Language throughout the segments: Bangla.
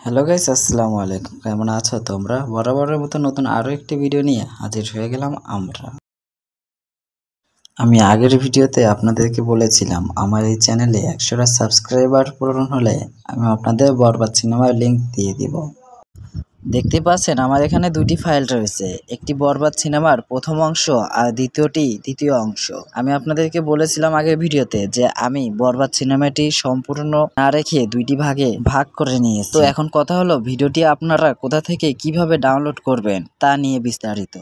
হ্যালো গাইস, আসসালামু আলাইকুম। কেমন আছো তোমরা? বরাবরের মতো নতুন আরও একটি ভিডিও নিয়ে হাজির হয়ে গেলাম আমরা। আমি আগের ভিডিওতে আপনাদেরকে বলেছিলাম আমার এই চ্যানেলে 100টা সাবস্ক্রাইবার পূরণ হলে আমি আপনাদের বরবাদ সিনেমার লিংক দিয়ে দিব। দেখতে পাচ্ছেন আমার এখানে দুটি ফাইল রয়েছে, একটি বরবাদ সিনেমার প্রথম অংশ আর দ্বিতীয়টি দ্বিতীয় অংশ। আমি আপনাদেরকে বলেছিলাম আগের ভিডিওতে যে আমি বরবাদ সিনেমাটি সম্পূর্ণ না রেখে দুইটি ভাগে ভাগ করে নিয়েছি। তো এখন কথা হলো ভিডিওটি আপনারা কোথা থেকে কিভাবে ডাউনলোড করবেন তা নিয়ে বিস্তারিত।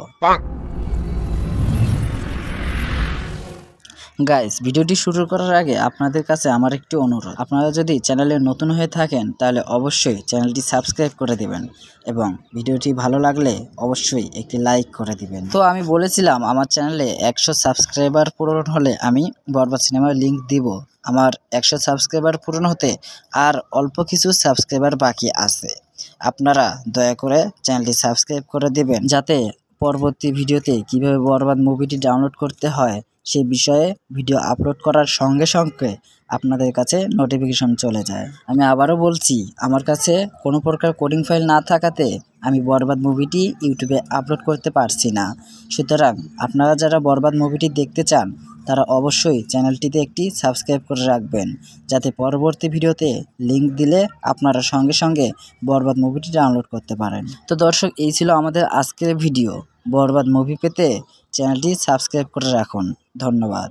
গাইস, ভিডিওটি শুরু করার আগে আপনাদের কাছে আমার একটি অনুরোধ, আপনারা যদি চ্যানেলে নতুন হয়ে থাকেন তাহলে অবশ্যই চ্যানেলটি সাবস্ক্রাইব করে দিবেন এবং ভিডিওটি ভালো লাগলে অবশ্যই একটি লাইক করে দিবেন। তো আমি বলেছিলাম আমার চ্যানেলে 100 সাবস্ক্রাইবার পূরণ হলে আমি বরবাদ সিনেমার লিংক দিব। আমার 100 সাবস্ক্রাইবার পূরণ হতে আর অল্প কিছু সাবস্ক্রাইবার বাকি আছে। আপনারা দয়া করে চ্যানেলটি সাবস্ক্রাইব করে দিবেন যাতে পরবর্তী ভিডিওতে কিভাবে বরবাদ মুভিটি ডাউনলোড করতে হয় সেই বিষয়ে ভিডিও আপলোড করার সঙ্গে সঙ্গে আপনাদের কাছে নোটিফিকেশন চলে যায়। আমি আবারও বলছি, আমার কাছে কোনো প্রকার কোডিং ফাইল না থাকাতে আমি বরবাদ মুভিটি ইউটিউবে আপলোড করতে পারছি না। সুতরাং আপনারা যারা বরবাদ মুভিটি দেখতে চান তারা অবশ্যই চ্যানেলটিতে একটি সাবস্ক্রাইব করে রাখবেন যাতে পরবর্তী ভিডিওতে লিংক দিলে আপনারা সঙ্গে সঙ্গে বরবাদ মুভিটি ডাউনলোড করতে পারেন। তো দর্শক, এই ছিল আমাদের আজকের ভিডিও। বরবাদ মুভি পেতে চ্যানেলটি সাবস্ক্রাইব করে রাখুন। ধন্যবাদ।